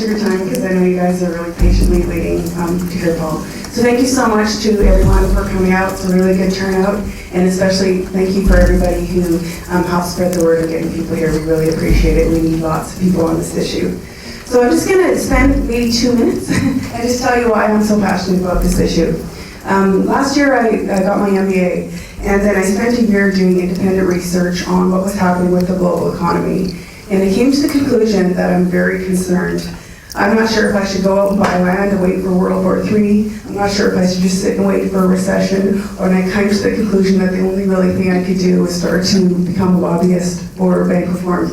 much of your time because I know you guys are really patiently waiting to hear Paul. So thank you so much to everyone for coming out. It's a really good turnout, and especially thank you for everybody who helped spread the word of getting people here. We really appreciate it. We need lots of people on this issue. So I'm just going to spend maybe 2 minutes and just tell you why I'm so passionate about this issue. Last year I got my MBA, and then I spent a year doing independent research on what was happening with the global economy. And I came to the conclusion that I'm very concerned. I'm not sure if I should go out and buy land and wait for World War III. I'm not sure if I should just sit and wait for a recession. And I came to the conclusion that the only really thing I could do was start to become a lobbyist for bank reform.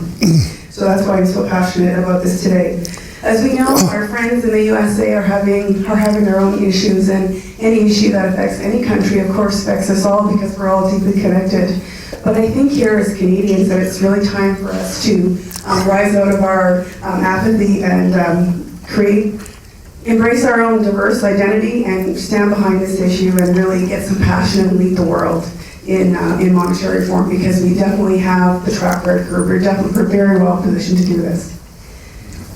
So that's why I'm so passionate about this today. As we know, our friends in the USA are having their own issues, and any issue that affects any country, of course, affects us all because we're all deeply connected. But I think here as Canadians that it's really time for us to rise out of our apathy and embrace our own diverse identity and stand behind this issue and really get some passion and lead the world in monetary reform, because we definitely have the track record. We're very well positioned to do this.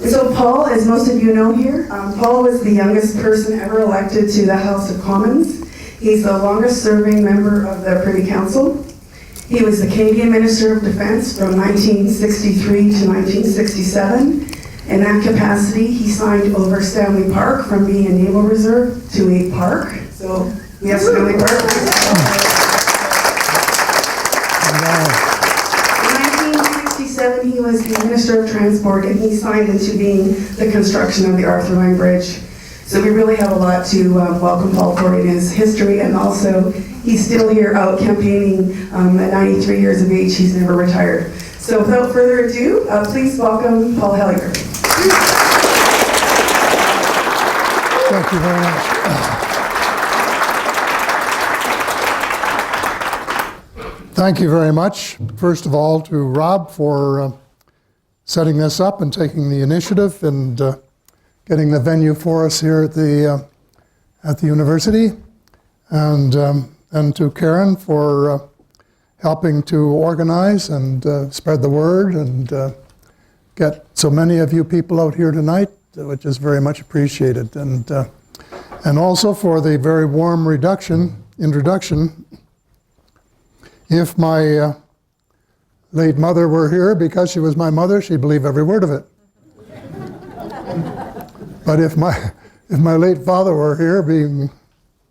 So Paul, as most of you know here, Paul was the youngest person ever elected to the House of Commons. He's the longest serving member of the Privy Council. He was the Canadian Minister of Defence from 1963 to 1967. In that capacity, he signed over Stanley Park from being a naval reserve to a park. So we have Stanley Park. He was the Minister of Transport, and he signed into being the construction of the Arthur Line Bridge. So we really have a lot to welcome Paul for in his history, and also he's still here out campaigning at 93 years of age. He's never retired. So without further ado, please welcome Paul Hellyer. Thank you very much. Thank you very much, first of all, to Rob for setting this up and taking the initiative and getting the venue for us here at the university, and to Karen for helping to organize and spread the word and get so many of you people out here tonight, which is very much appreciated, and also for the very warm introduction. If my late mother were here, because she was my mother, she'd believe every word of it. But if my late father were here, being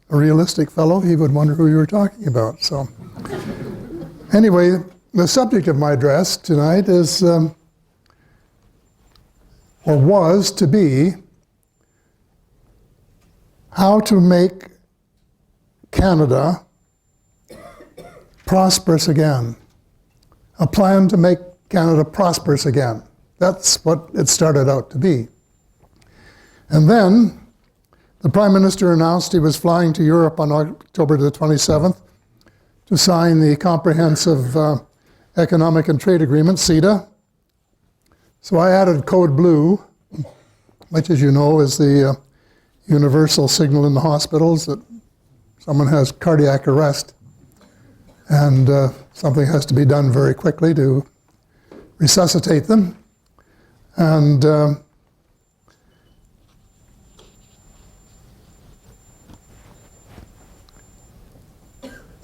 a realistic fellow, he would wonder who you were talking about. So anyway, the subject of my address tonight is, or was to be, how to make Canada prosperous again. A plan to make Canada prosperous again. That's what it started out to be. And then the Prime Minister announced he was flying to Europe on October the 27th to sign the Comprehensive Economic and Trade Agreement, CETA. So I added code blue, which, as you know, is the universal signal in the hospitals that someone has cardiac arrest. And something has to be done very quickly to resuscitate them. And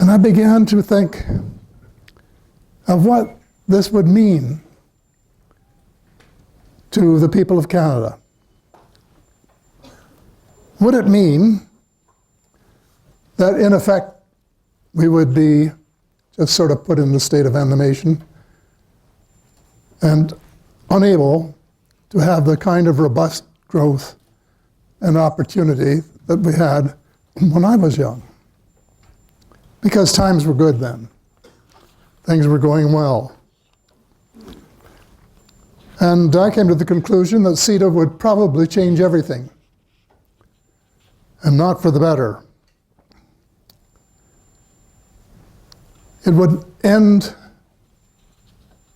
I began to think of what this would mean to the people of Canada. Would it mean that, in effect, we would be just sort of put in the state of animation and unable to have the kind of robust growth and opportunity that we had when I was young? Because times were good then. Things were going well. And I came to the conclusion that CETA would probably change everything, and not for the better. It would end,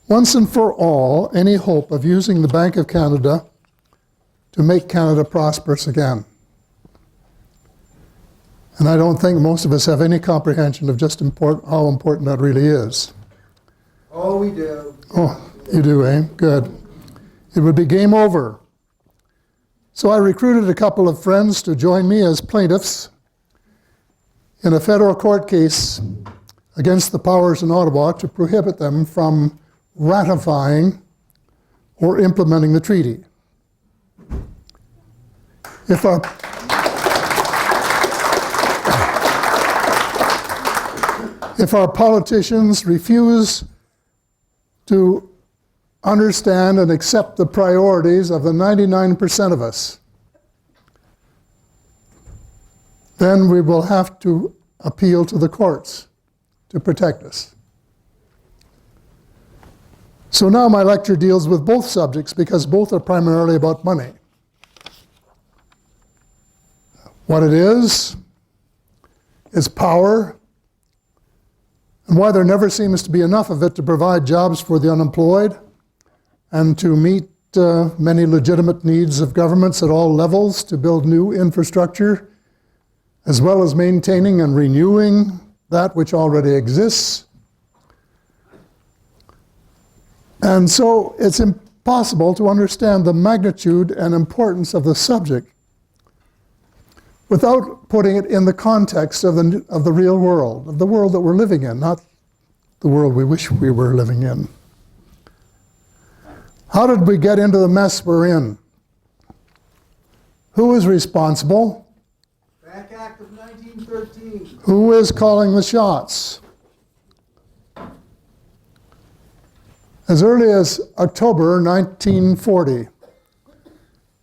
once and for all, any hope of using the Bank of Canada to make Canada prosperous again. And I don't think most of us have any comprehension of just how important that really is. Oh, we do. Oh, you do, eh? Good. It would be game over So I recruited a couple of friends to join me as plaintiffs in a federal court case against the powers in Ottawa to prohibit them from ratifying or implementing the treaty. If our politicians refuse to understand and accept the priorities of the 99% of us, then we will have to appeal to the courts to protect us. So now my lecture deals with both subjects because both are primarily about money. What it is, its power, and why there never seems to be enough of it to provide jobs for the unemployed and to meet many legitimate needs of governments at all levels to build new infrastructure, as well as maintaining and renewing that which already exists. And so it's impossible to understand the magnitude and importance of the subject without putting it in the context of the real world, of the world that we're living in, not the world we wish we were living in. How did we get into the mess we're in? Who is responsible? Back Act of 1913. Who is calling the shots? As early as October 1940,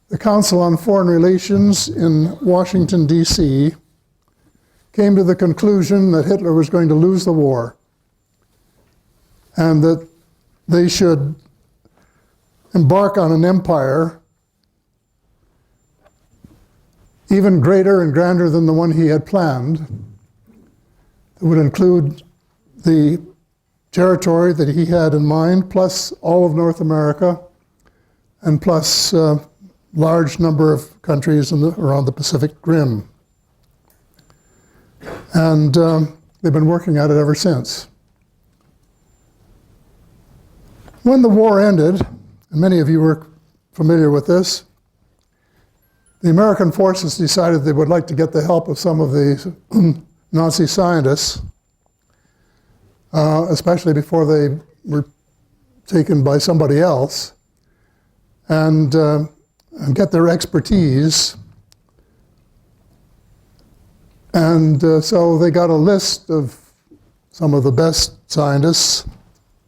the Council on Foreign Relations in Washington, D.C. came to the conclusion that Hitler was going to lose the war and that they should embark on an empire even greater and grander than the one he had planned. It would include the territory that he had in mind, plus all of North America, and plus a large number of countries around the Pacific Rim. And they've been working at it ever since. When the war ended, and many of you were familiar with this, the American forces decided they would like to get the help of some of the Nazi scientists, especially before they were taken by somebody else, and get their expertise. And so they got a list of some of the best scientists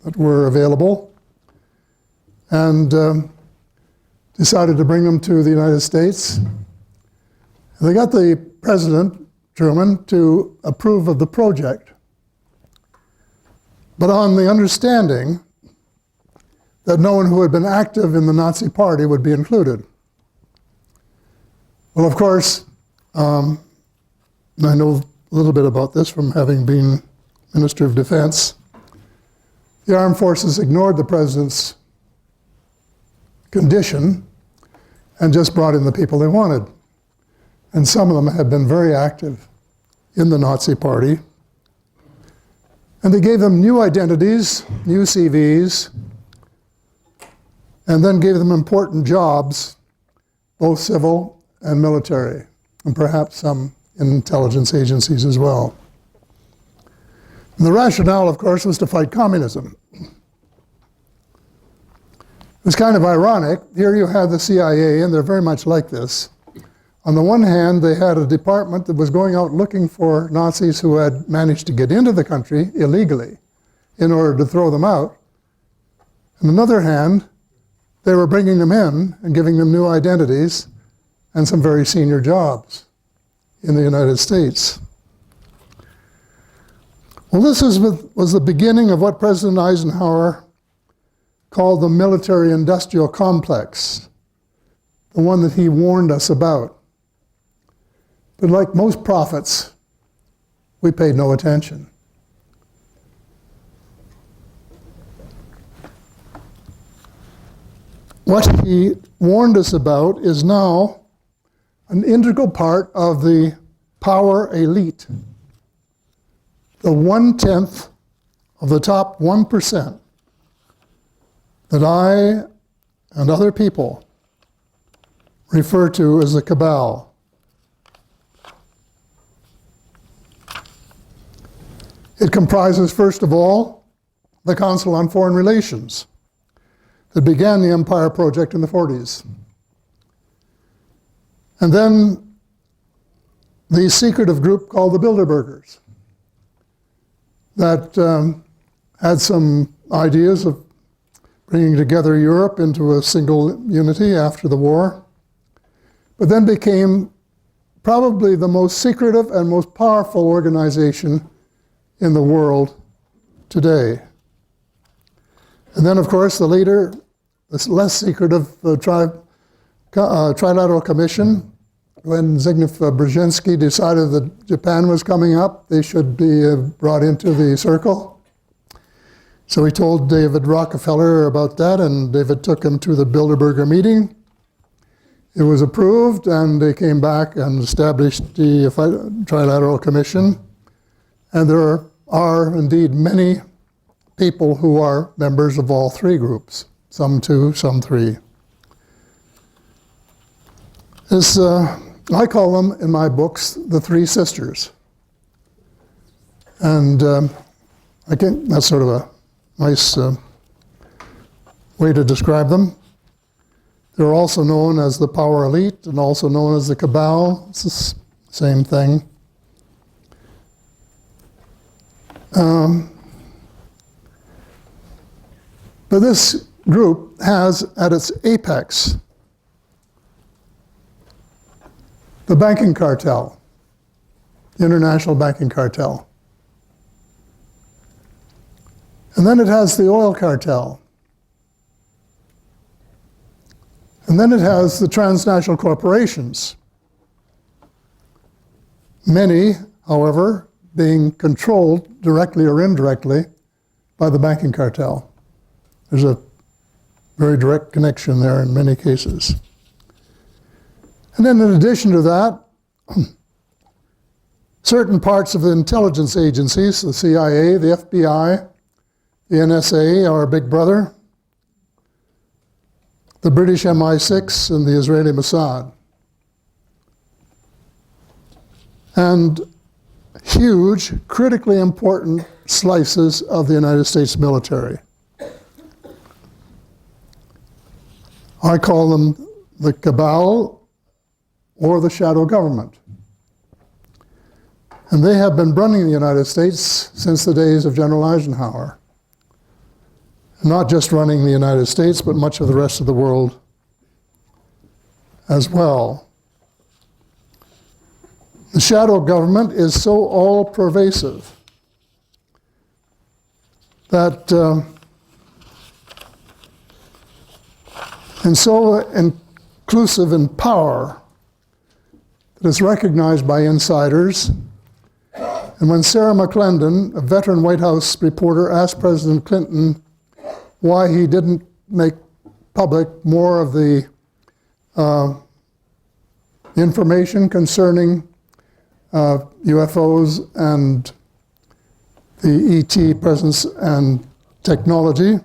that were available, and decided to bring them to the United States. And they got the President, Truman, to approve of the project, but on the understanding that no one who had been active in the Nazi Party would be included. Well, of course, I know a little bit about this from having been Minister of Defense. The armed forces ignored the President's condition and just brought in the people they wanted. And some of them had been very active in the Nazi Party. And they gave them new identities, new CVs, and then gave them important jobs, both civil and military, and perhaps some in intelligence agencies as well. And the rationale, of course, was to fight communism. It's kind of ironic. Here you have the CIA, and they're very much like this. On the one hand, they had a department that was going out looking for Nazis who had managed to get into the country illegally in order to throw them out. On the other hand, they were bringing them in and giving them new identities and some very senior jobs in the United States. Well, this was the beginning of what President Eisenhower called the military-industrial complex, the one that he warned us about. But like most prophets, we paid no attention. What he warned us about is now an integral part of the power elite. The 1/10 of the top 1% that I and other people refer to as the cabal. It comprises, first of all, the Council on Foreign Relations that began the Empire Project in the 40s. And then the secretive group called the Bilderbergers that had some ideas of bringing together Europe into a single unity after the war, but then became probably the most secretive and most powerful organization in the world today. And then, of course, the leader, the less secretive Trilateral Commission, when Zbigniew Brzezinski decided that Japan was coming up, they should be brought into the circle. So he told David Rockefeller about that, and David took him to the Bilderberger meeting. It was approved, and they came back and established the Trilateral Commission. And there are indeed many people who are members of all three groups, some two, some three. This, I call them in my books the Three Sisters. And I think that's sort of a nice way to describe them. They're also known as the power elite and also known as the cabal. It's the same thing. But this group has at its apex the banking cartel, the international banking cartel. And then it has the oil cartel. And then it has the transnational corporations. Many, however, being controlled directly or indirectly by the banking cartel. There's a very direct connection there in many cases. And then in addition to that, certain parts of the intelligence agencies, the CIA, the FBI, the NSA, our big brother, the British MI6 and the Israeli Mossad. And huge, critically important slices of the United States military. I call them the cabal or the shadow government. And they have been running the United States since the days of General Eisenhower. Not just running the United States, but much of the rest of the world as well. The shadow government is so all-pervasive that, and so inclusive in power, that it's recognized by insiders. And when Sarah McClendon, a veteran White House reporter, asked President Clinton why he didn't make public more of the information concerning UFOs and the ET presence and technology,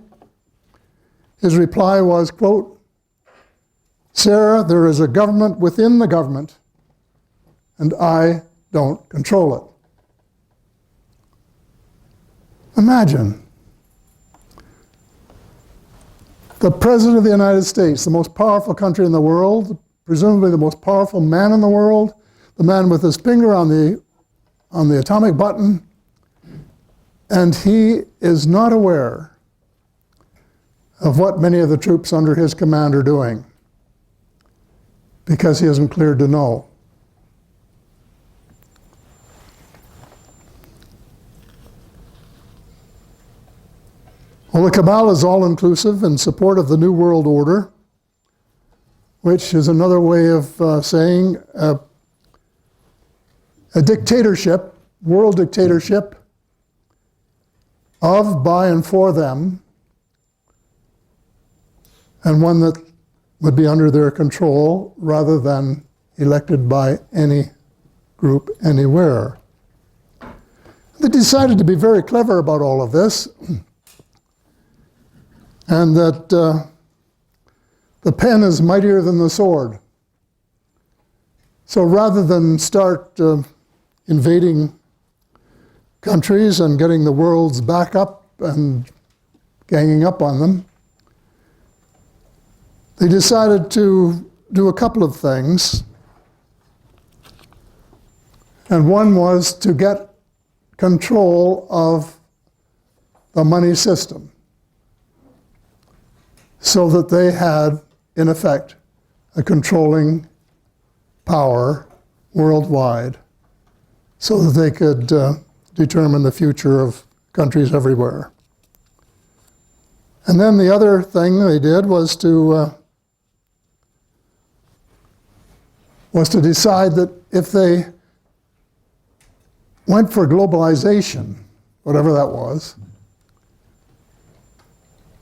his reply was, quote, "Sarah, there is a government within the government, and I don't control it." Imagine. The President of the United States, the most powerful country in the world, presumably the most powerful man in the world, the man with his finger on the atomic button, and he is not aware of what many of the troops under his command are doing because he isn't cleared to know. Well, the cabal is all-inclusive in support of the New World Order, which is another way of saying a dictatorship, world dictatorship of, by, and for them, and one that would be under their control rather than elected by any group anywhere. They decided to be very clever about all of this, and that the pen is mightier than the sword. So rather than start invading countries and getting the world's back up and ganging up on them, they decided to do a couple of things. And one was to get control of the money system so that they had, in effect, a controlling power worldwide so that they could determine the future of countries everywhere. And then the other thing they did was to decide that if they went for globalization, whatever that was,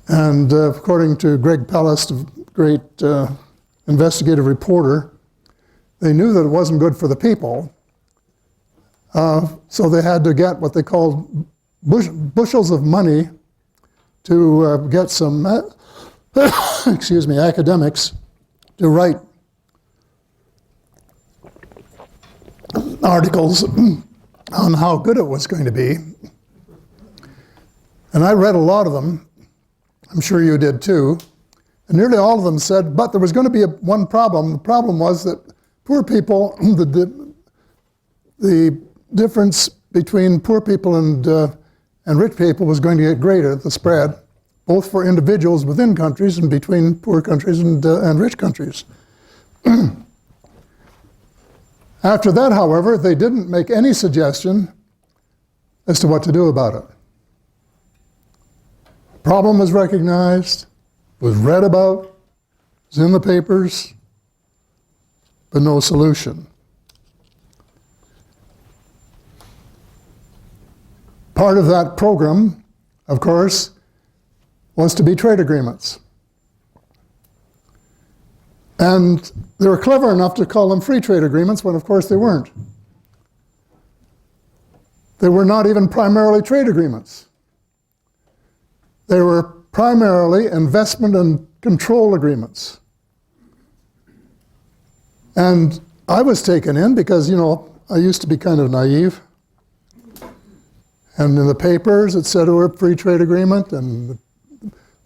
and according to Greg Palast, a great investigative reporter, they knew that it wasn't good for the people, so they had to get what they called bushels of money to get some, excuse me, academics to write articles on how good it was going to be. And I read a lot of them. I'm sure you did too. And nearly all of them said, but there was going to be one problem. The problem was that poor people, the difference between poor people and rich people was going to get greater, the spread, both for individuals within countries and between poor countries and rich countries. After that, however, they didn't make any suggestion as to what to do about it. The problem was recognized, was read about, was in the papers, but no solution. Part of that program, of course, was to be trade agreements. And they were clever enough to call them free trade agreements when, of course, they weren't. They were not even primarily trade agreements. They were primarily investment and control agreements. And I was taken in because, you know, I used to be kind of naive. And in the papers, it said it was a free trade agreement, and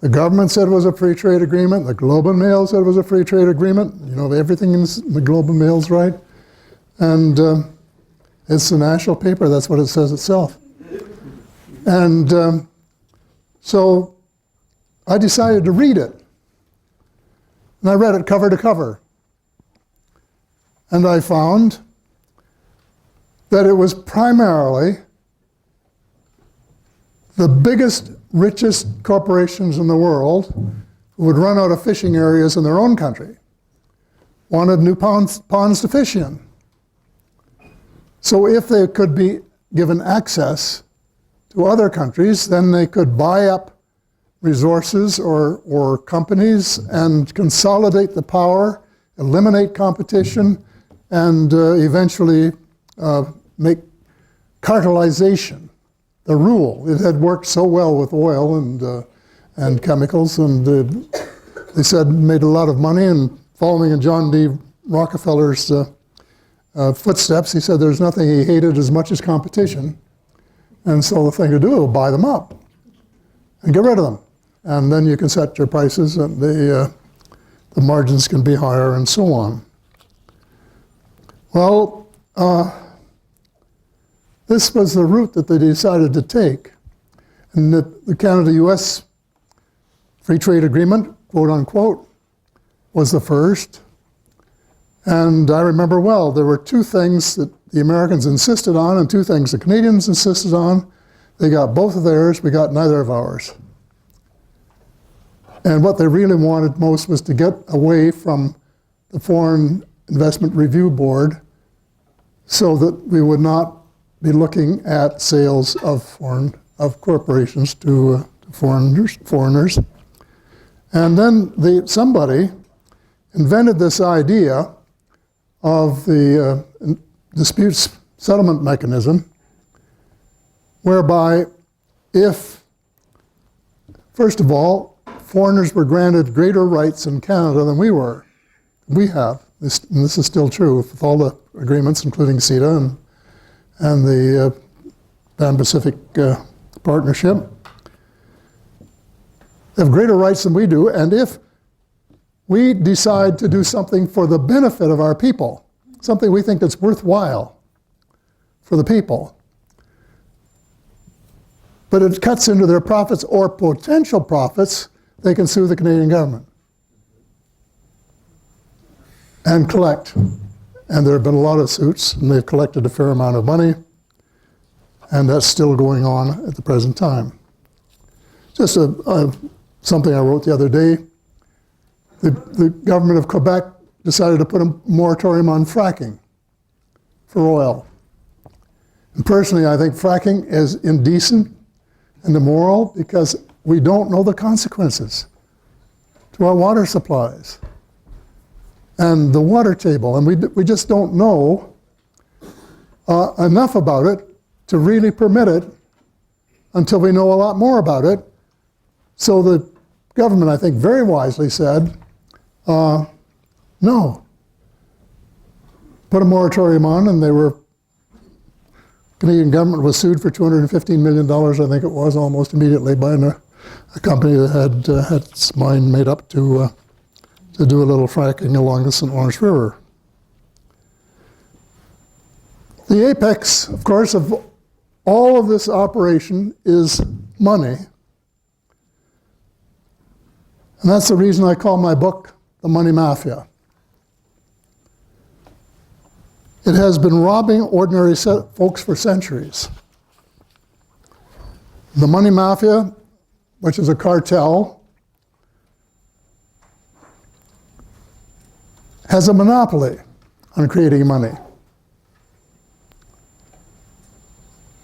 the government said it was a free trade agreement. The Globe and Mail said it was a free trade agreement. You know, everything in the Globe and Mail's right. And it's the national paper. That's what it says itself. And so I decided to read it. And I read it cover to cover. And I found that it was primarily the biggest, richest corporations in the world who would run out of fishing areas in their own country wanted new ponds to fish in. So if they could be given access to other countries, then they could buy up resources or companies and consolidate the power, eliminate competition, and eventually make cartelization the rule. It had worked so well with oil and chemicals, and they said made a lot of money. And following in John D. Rockefeller's footsteps, he said there's nothing he hated as much as competition. And so the thing to do is buy them up and get rid of them. And then you can set your prices, and the margins can be higher, and so on. Well, this was the route that they decided to take. And the Canada-US Free Trade Agreement, quote unquote, was the first. And I remember well, there were two things that the Americans insisted on and two things the Canadians insisted on. They got both of theirs, we got neither of ours. And what they really wanted most was to get away from the Foreign Investment Review Board so that we would not be looking at sales of corporations to foreigners. And then somebody invented this idea of the disputes settlement mechanism, whereby if, first of all, foreigners were granted greater rights in Canada than we have, and this is still true with all the agreements, including CETA and the Pan-Pacific Partnership. They have greater rights than we do, and if we decide to do something for the benefit of our people, something we think that's worthwhile for the people, but it cuts into their profits or potential profits, they can sue the Canadian government and collect. And there have been a lot of suits, and they've collected a fair amount of money, and that's still going on at the present time. Just something I wrote the other day. The government of Quebec decided to put a moratorium on fracking for oil. And personally, I think fracking is indecent and immoral because we don't know the consequences to our water supplies and the water table. And we just don't know enough about it to really permit it until we know a lot more about it. So the government, I think, very wisely said, no. Put a moratorium on, and Canadian government was sued for $215 million, I think it was, almost immediately by a company that had its mind made up to do a little fracking along the St. Lawrence River. The apex, of course, of all of this operation is money. And that's the reason I call my book The Money Mafia. It has been robbing ordinary folks for centuries. The money mafia, which is a cartel, has a monopoly on creating money.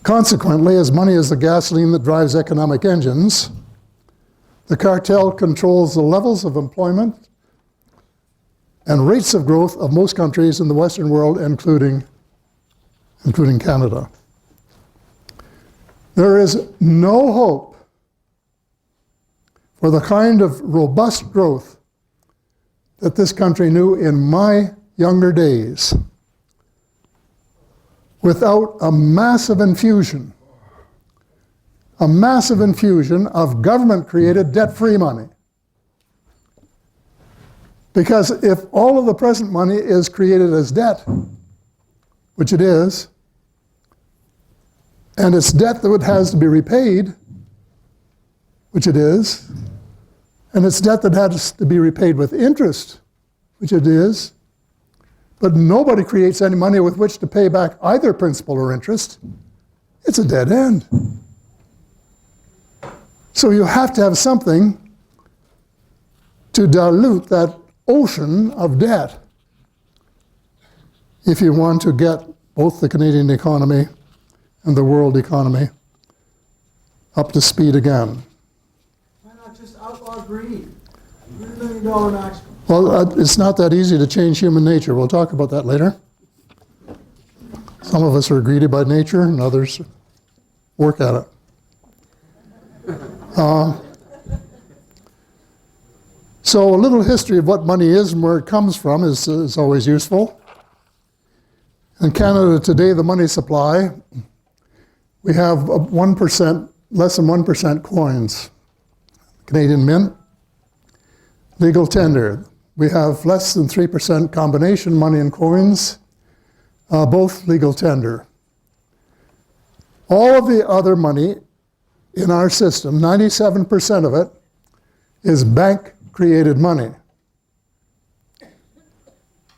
Consequently, as money is the gasoline that drives economic engines, the cartel controls the levels of employment and rates of growth of most countries in the Western world, including Canada. There is no hope for the kind of robust growth that this country knew in my younger days without a massive infusion of government-created debt-free money. Because if all of the present money is created as debt, which it is, and it's debt that has to be repaid, which it is, and it's debt that has to be repaid with interest, which it is, but nobody creates any money with which to pay back either principal or interest, it's a dead end. So you have to have something to dilute that ocean of debt if you want to get both the Canadian economy and the world economy up to speed again. Why not just outlaw greed? $3 million maximum. Well, it's not that easy to change human nature. We'll talk about that later. Some of us are greedy by nature, and others work at it. So a little history of what money is and where it comes from is always useful. In Canada today, the money supply, we have 1%, less than 1% coins. Canadian Mint, legal tender. We have less than 3% combination money and coins, both legal tender. All of the other money in our system, 97% of it, is bank-created money.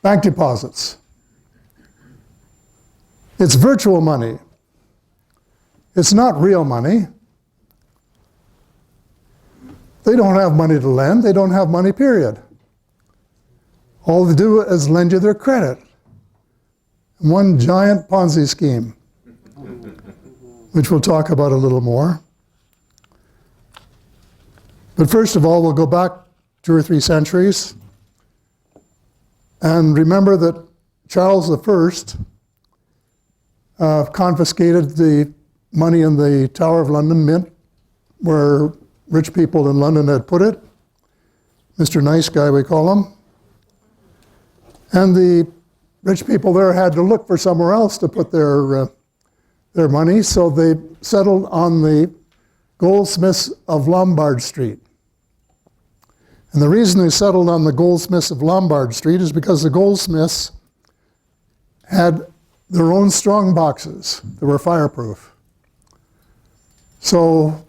Bank deposits. It's virtual money. It's not real money. They don't have money to lend. They don't have money, period. All they do is lend you their credit. One giant Ponzi scheme, which we'll talk about a little more. But first of all, we'll go back 2 or 3 centuries and remember that Charles I confiscated the money in the Tower of London Mint, where rich people in London had put it. Mr. Nice Guy, we call him. And the rich people there had to look for somewhere else to put their money, so they settled on the goldsmiths of Lombard Street. And the reason they settled on the goldsmiths of Lombard Street is because the goldsmiths had their own strong boxes that were fireproof. So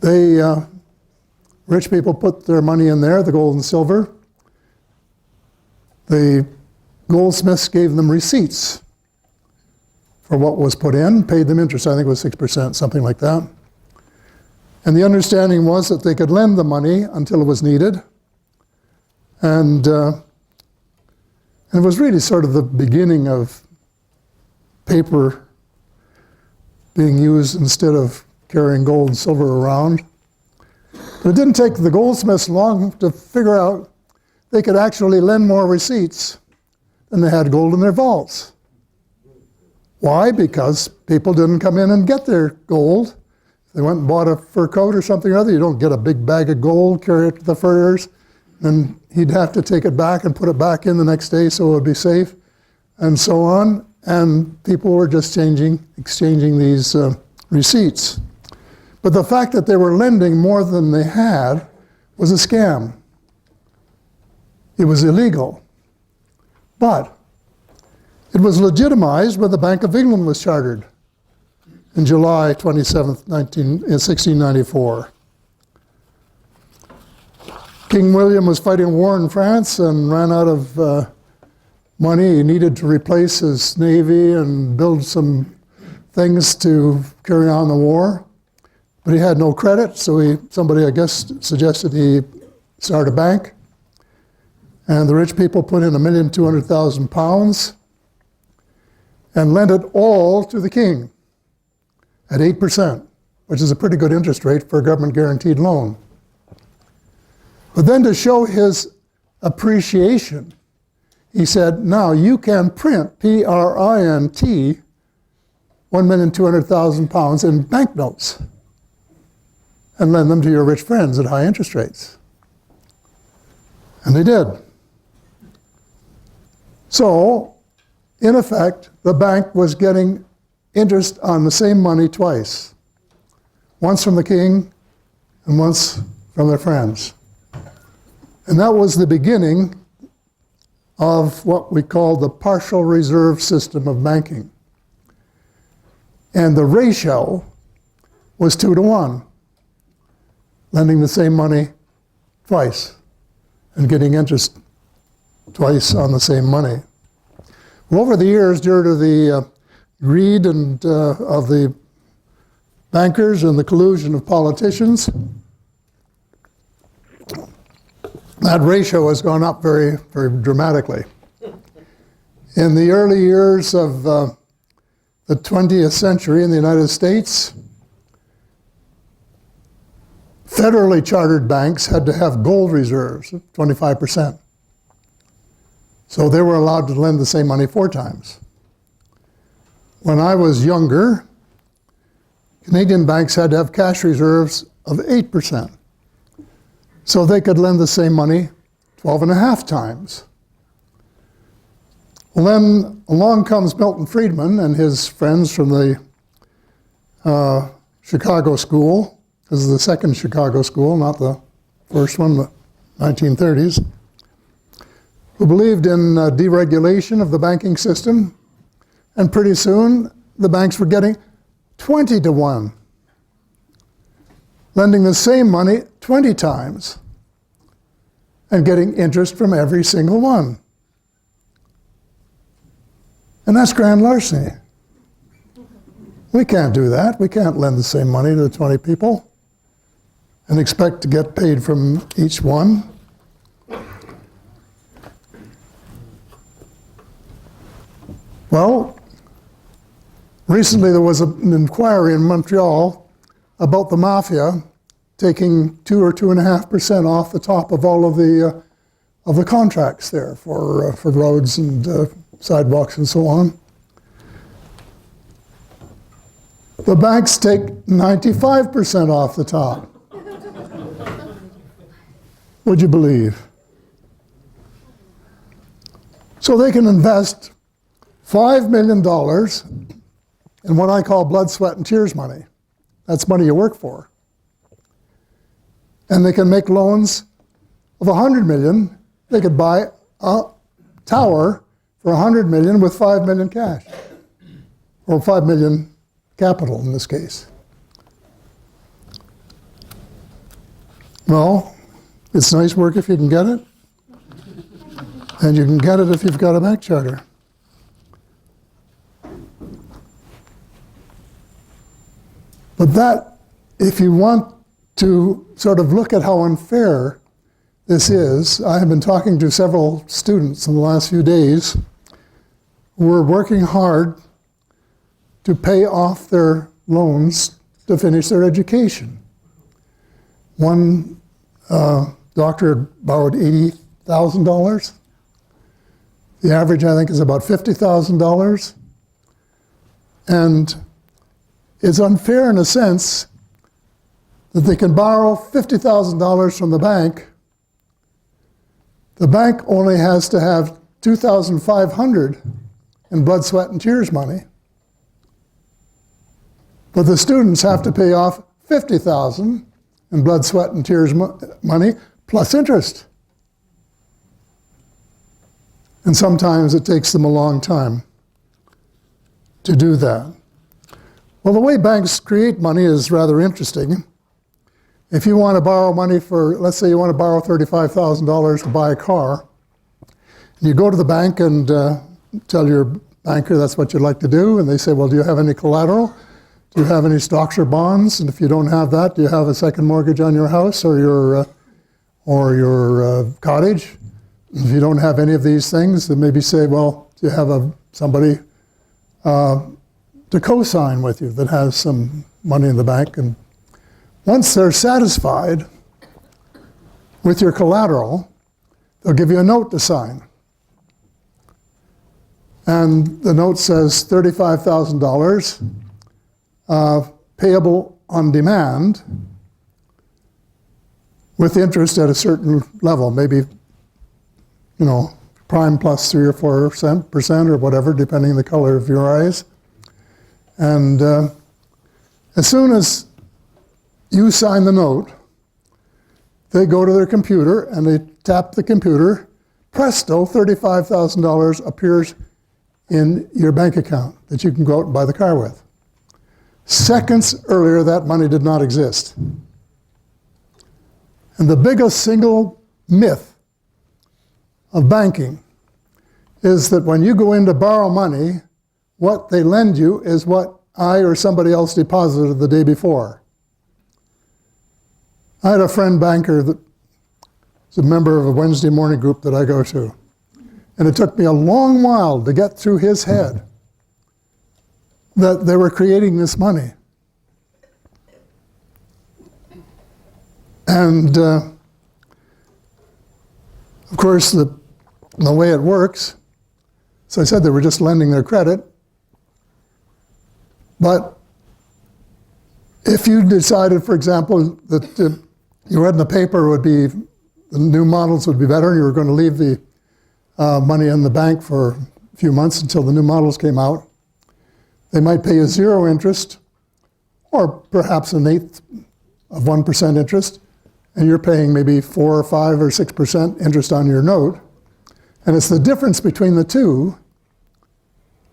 they, rich people put their money in there, the gold and silver. The goldsmiths gave them receipts for what was put in, paid them interest, I think it was 6%, something like that. And the understanding was that they could lend the money until it was needed. And it was really sort of the beginning of paper being used instead of carrying gold and silver around. But it didn't take the goldsmiths long to figure out they could actually lend more receipts than they had gold in their vaults. Why? Because people didn't come in and get their gold. If they went and bought a fur coat or something or other, you don't get a big bag of gold, carry it to the furriers, and he'd have to take it back and put it back in the next day so it would be safe, and so on. And people were just exchanging these receipts. But the fact that they were lending more than they had was a scam. It was illegal. But it was legitimized when the Bank of England was chartered in July 27th, 1694. King William was fighting a war in France and ran out of money. He needed to replace his navy and build some things to carry on the war. But he had no credit, so somebody, I guess, suggested he start a bank. And the rich people put in £1,200,000 and lent it all to the king at 8%, which is a pretty good interest rate for a government guaranteed loan. But then to show his appreciation, he said, now you can print, print, £1,200,000 in banknotes and lend them to your rich friends at high interest rates. And they did. So, in effect, the bank was getting interest on the same money twice. Once from the king and once from their friends. And that was the beginning of what we call the partial reserve system of banking. And the ratio was 2-to-1, lending the same money twice and getting interest twice on the same money. Well, over the years, due to the greed and of the bankers and the collusion of politicians, that ratio has gone up very, very dramatically. In the early years of the 20th century in the United States, federally chartered banks had to have gold reserves, 25%. So they were allowed to lend the same money 4 times. When I was younger, Canadian banks had to have cash reserves of 8%. So they could lend the same money 12.5 times. Well, then along comes Milton Friedman and his friends from the Chicago School. This is the second Chicago School, not the first one, the 1930s, who believed in deregulation of the banking system. And pretty soon, the banks were getting 20-to-1, lending the same money 20 times and getting interest from every single one. And that's grand larceny. We can't do that. We can't lend the same money to 20 people and expect to get paid from each one. Well, recently there was an inquiry in Montreal about the mafia taking 2 or 2.5% off the top of all of the contracts there for roads and sidewalks and so on. The banks take 95% off the top. Would you believe? So they can invest $5 million in what I call blood, sweat, and tears money. That's money you work for. And they can make loans of $100 million. They could buy a tower for $100 million with $5 million cash, or $5 million capital in this case. Well, it's nice work if you can get it, and you can get it if you've got a bank charter. But that, if you want to sort of look at how unfair this is, I have been talking to several students in the last few days who are working hard to pay off their loans to finish their education. One doctor borrowed $80,000. The average, I think, is about $50,000. And it's unfair in a sense that they can borrow $50,000 from the bank. The bank only has to have $2,500 in blood, sweat, and tears money. But the students have to pay off $50,000 in blood, sweat, and tears money plus interest. And sometimes it takes them a long time to do that. Well, the way banks create money is rather interesting. If you want to borrow money for, let's say you want to borrow $35,000 to buy a car, and you go to the bank and tell your banker that's what you'd like to do, and they say, well, do you have any collateral? Do you have any stocks or bonds? And if you don't have that, do you have a second mortgage on your house or your cottage? If you don't have any of these things, then maybe say, well, do you have somebody to co-sign with you that has some money in the bank? And once they're satisfied with your collateral, they'll give you a note to sign. And the note says $35,000 payable on demand with interest at a certain level, maybe, prime plus 3 or 4% or whatever, depending on the color of your eyes. And as soon as you sign the note, they go to their computer and they tap the computer. Presto, $35,000 appears in your bank account that you can go out and buy the car with. Seconds earlier, that money did not exist. And the biggest single myth of banking is that when you go in to borrow money, what they lend you is what I or somebody else deposited the day before. I had a friend banker that was a member of a Wednesday morning group that I go to. And it took me a long while to get through his head that they were creating this money. And of course, the way it works, so I said they were just lending their credit. But if you decided, for example, that you read in the paper would be, the new models would be better, and you were going to leave the money in the bank for a few months until the new models came out, they might pay you 0 interest, or perhaps 1/8 of 1% interest, and you're paying maybe 4 or 5 or 6% interest on your note. And it's the difference between the two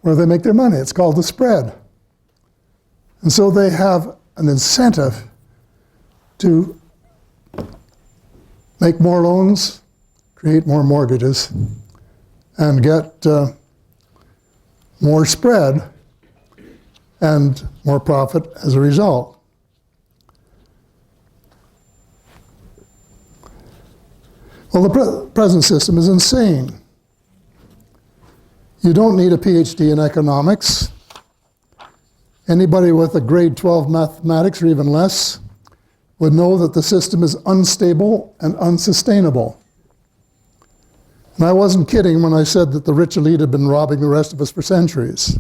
where they make their money. It's called the spread. And so they have an incentive to make more loans, create more mortgages, and get more spread and more profit as a result. Well, the present system is insane. You don't need a PhD in economics. Anybody with a grade 12 mathematics or even less would know that the system is unstable and unsustainable. And I wasn't kidding when I said that the rich elite have been robbing the rest of us for centuries.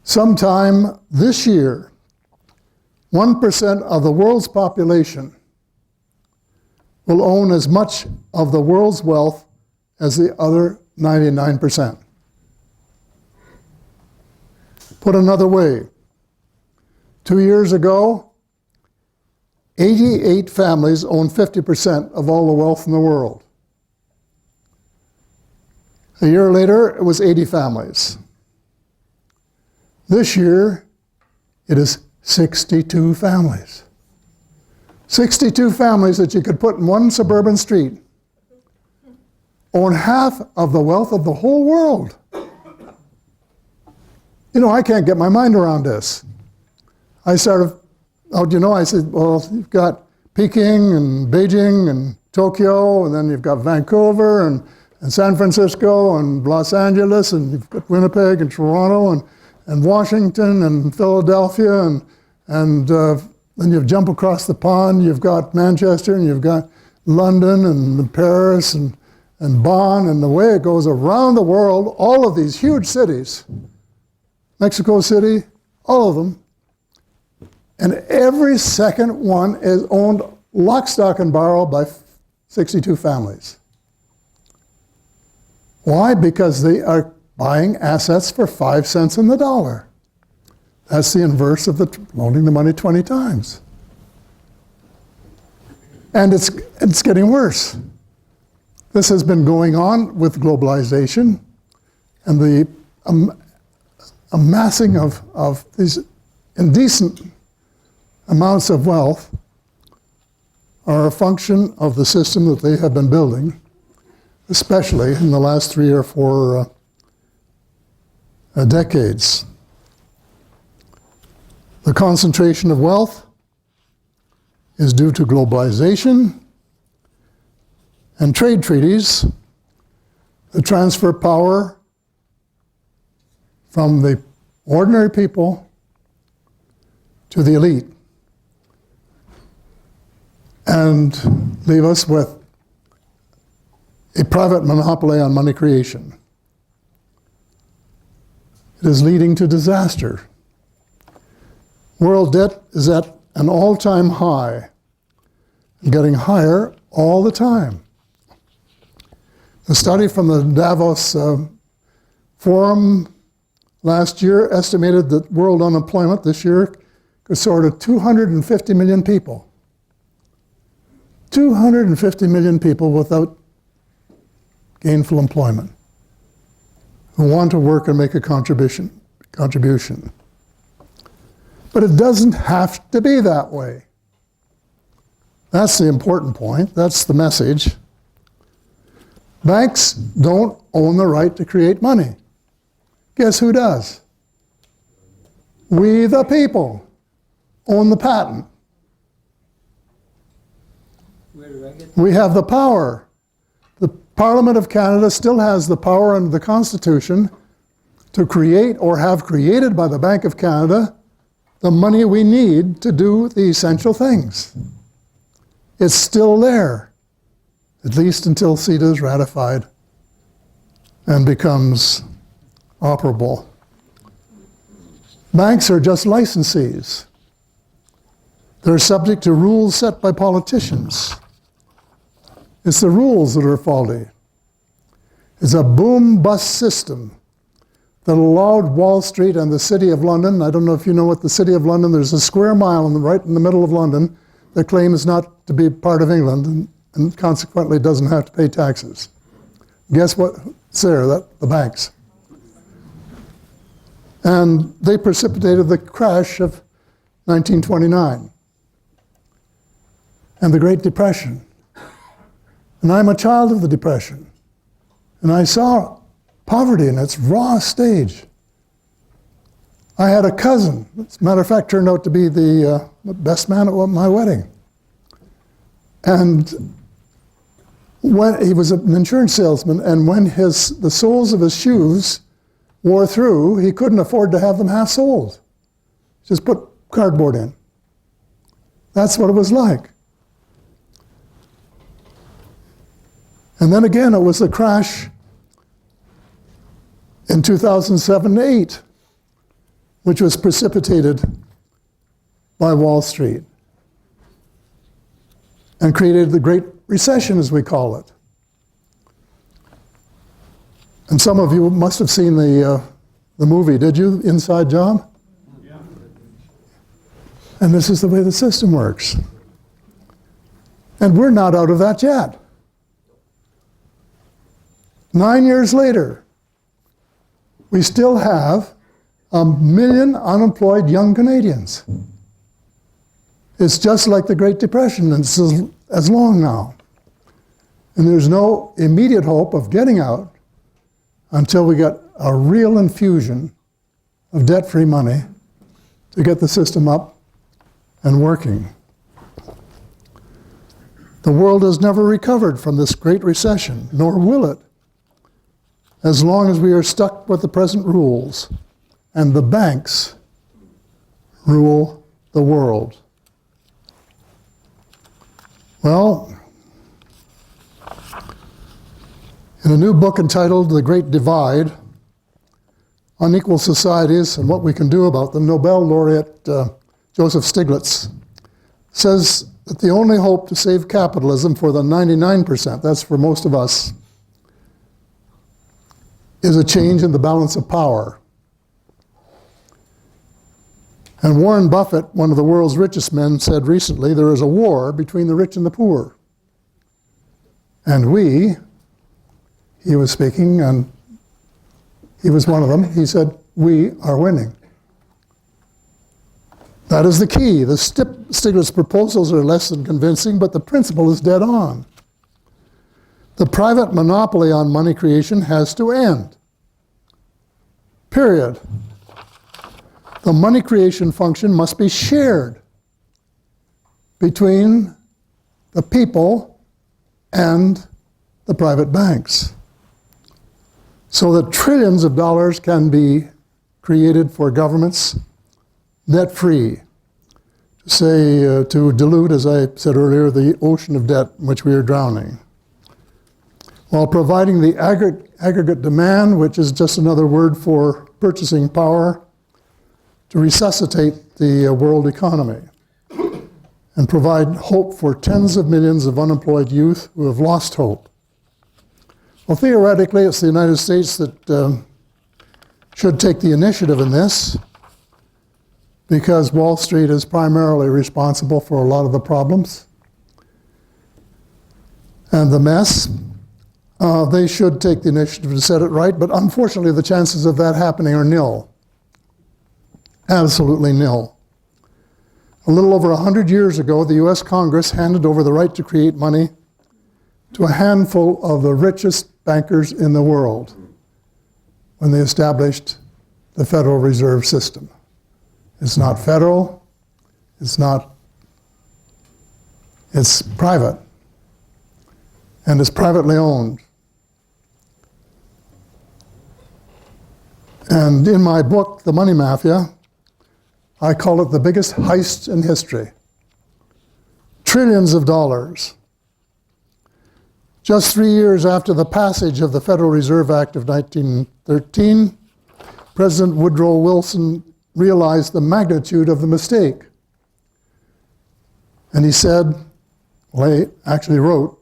Sometime this year, 1% of the world's population will own as much of the world's wealth as the other 99%. Put another way, 2 years ago, 88 families owned 50% of all the wealth in the world. A year later, it was 80 families. This year, it is 62 families. 62 families that you could put in one suburban street own half of the wealth of the whole world. You know, I can't get my mind around this. I started out, I said, well, you've got Peking and Beijing and Tokyo, and then you've got Vancouver and San Francisco and Los Angeles, and you've got Winnipeg and Toronto and Washington and Philadelphia, and then you jump across the pond, you've got Manchester, and you've got London and Paris and Bonn, and the way it goes around the world, all of these huge cities, Mexico City, all of them, and every second one is owned lock, stock, and barrel by 62 families. Why? Because they are buying assets for 5 cents in the dollar. That's the inverse of loaning the money 20 times. And it's getting worse. This has been going on with globalization and the amassing of these indecent amounts of wealth are a function of the system that they have been building, especially in the last 3 or 4 decades. The concentration of wealth is due to globalization and trade treaties that transfer power from the ordinary people to the elite and leave us with a private monopoly on money creation. It is leading to disaster. World debt is at an all-time high and getting higher all the time. A study from the Davos Forum last year estimated that world unemployment this year could soar to 250 million people. 250 million people without gainful employment who want to work and make a contribution. But it doesn't have to be that way. That's the important point. That's the message. Banks don't own the right to create money. Guess who does? We, the people, own the patent. We have the power. The Parliament of Canada still has the power under the Constitution to create or have created by the Bank of Canada the money we need to do the essential things. It's still there, at least until CETA is ratified and becomes operable. Banks are just licensees. They're subject to rules set by politicians. It's the rules that are faulty. It's a boom-bust system that allowed Wall Street and the City of London, I don't know if you know what the City of London, there's a square mile right in the middle of London that claims not to be part of England and consequently doesn't have to pay taxes. Guess what's there? The banks. And they precipitated the crash of 1929 and the Great Depression. And I'm a child of the Depression. And I saw poverty in its raw stage. I had a cousin, as a matter of fact, turned out to be the best man at my wedding. And when he was an insurance salesman, and when the soles of his shoes wore through, he couldn't afford to have them half-soled. Just put cardboard in. That's what it was like. And then again, it was the crash in 2007-8, which was precipitated by Wall Street and created the Great Recession, as we call it. And some of you must have seen the movie, did you? Inside Job? Yeah. And this is the way the system works. And we're not out of that yet. 9 years later, we still have 1 million unemployed young Canadians. It's just like the Great Depression, and it's as long now. And there's no immediate hope of getting out until we get a real infusion of debt-free money to get the system up and working. The world has never recovered from this great recession, nor will it, as long as we are stuck with the present rules, and the banks rule the world. Well, in a new book entitled The Great Divide, Unequal Societies and What We Can Do About Them, Nobel laureate Joseph Stiglitz says that the only hope to save capitalism for the 99%, that's for most of us, is a change in the balance of power. And Warren Buffett, one of the world's richest men, said recently, there is a war between the rich and the poor. And he was speaking, and he was one of them, he said, we are winning. That is the key. The Stiglitz proposals are less than convincing, but the principle is dead on. The private monopoly on money creation has to end. Period. The money creation function must be shared between the people and the private banks, so that trillions of dollars can be created for governments debt-free. To dilute, as I said earlier, the ocean of debt in which we are drowning, while providing the aggregate demand, which is just another word for purchasing power, to resuscitate the world economy and provide hope for tens of millions of unemployed youth who have lost hope. Well, theoretically, it's the United States that should take the initiative in this, because Wall Street is primarily responsible for a lot of the problems and the mess. They should take the initiative to set it right, but unfortunately the chances of that happening are nil. Absolutely nil. A little over 100 years ago, the US Congress handed over the right to create money to a handful of the richest bankers in the world when they established the Federal Reserve System. It's not federal, it's private, and it's privately owned. And in my book, The Money Mafia, I call it the biggest heist in history. Trillions of dollars. Just 3 years after the passage of the Federal Reserve Act of 1913, President Woodrow Wilson realized the magnitude of the mistake. And he said, well, he actually wrote,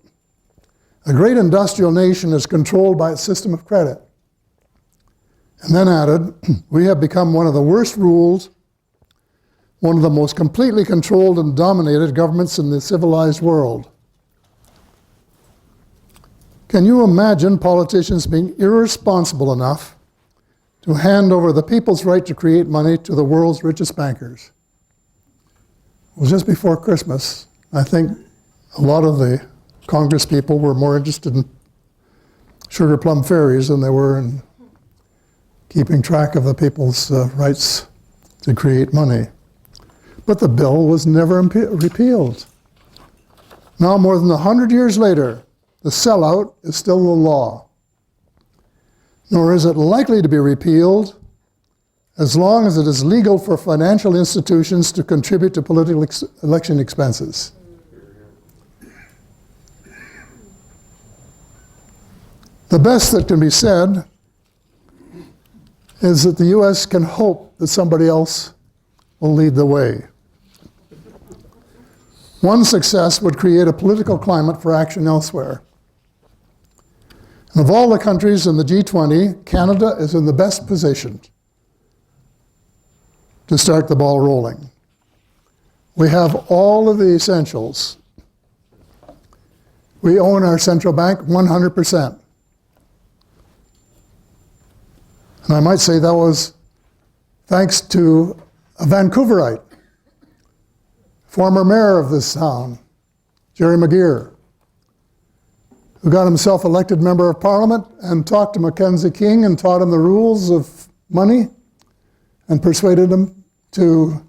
a great industrial nation is controlled by its system of credit. And then added, we have become one of the worst ruled, one of the most completely controlled and dominated governments in the civilized world. Can you imagine politicians being irresponsible enough to hand over the people's right to create money to the world's richest bankers? It was just before Christmas. I think a lot of the Congress people were more interested in sugar plum fairies than they were in keeping track of the people's rights to create money. But the bill was never repealed. Now, more than 100 years later, the sellout is still the law. Nor is it likely to be repealed as long as it is legal for financial institutions to contribute to political election expenses. The best that can be said is that the US can hope that somebody else will lead the way. One success would create a political climate for action elsewhere. And of all the countries in the G20, Canada is in the best position to start the ball rolling. We have all of the essentials. We own our central bank 100%. And I might say that was thanks to a Vancouverite, former mayor of this town, Jerry McGeer, who got himself elected member of parliament and talked to Mackenzie King and taught him the rules of money and persuaded him to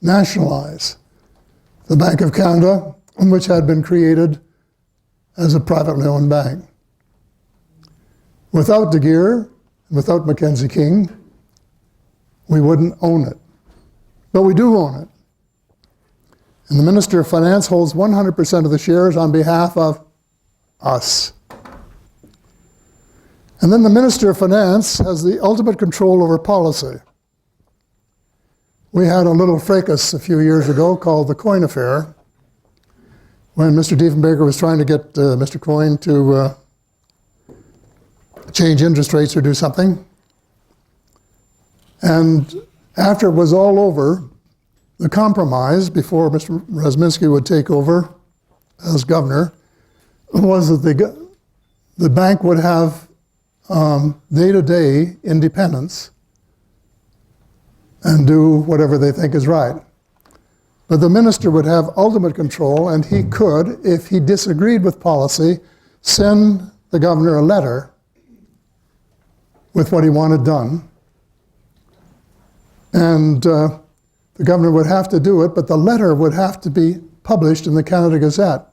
nationalize the Bank of Canada, which had been created as a privately owned bank. Without De Geer, without Mackenzie King, we wouldn't own it. But we do own it. And the Minister of Finance holds 100% of the shares on behalf of us. And then the Minister of Finance has the ultimate control over policy. We had a little fracas a few years ago called the Coin Affair, when Mr. Diefenbaker was trying to get Mr. Coin to change interest rates or do something. And after it was all over, the compromise, before Mr. Razminski would take over as governor, was that the bank would have day-to-day independence and do whatever they think is right. But the minister would have ultimate control, and he could, if he disagreed with policy, send the governor a letter with what he wanted done. And the governor would have to do it, but the letter would have to be published in the Canada Gazette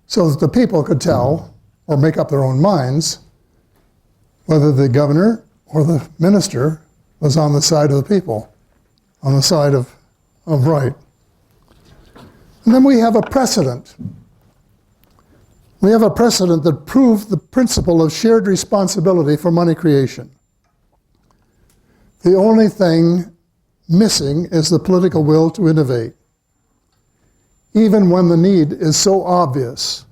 so that the people could tell or make up their own minds whether the governor or the minister was on the side of the people, on the side of right. And then we have a precedent. We have a precedent that proved the principle of shared responsibility for money creation. The only thing missing is the political will to innovate, even when the need is so obvious.